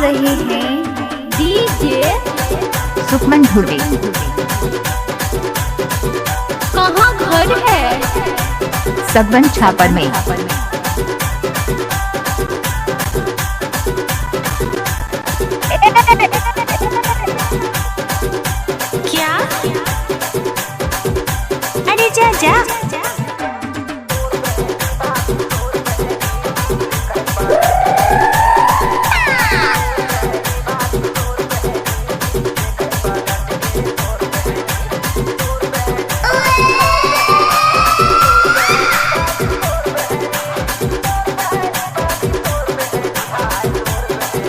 रहे हैं डीजे सुकमन धुर्वे। कहाँ घर है? सगवन छापर में। क्या? अरे जा जा।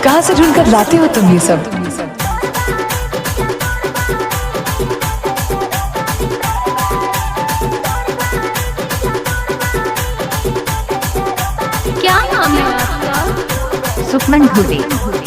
कहाँ से ढूंढ कर लाते हो तुम ये सब? क्या नाम है आपका? सुकमन धुर्वे।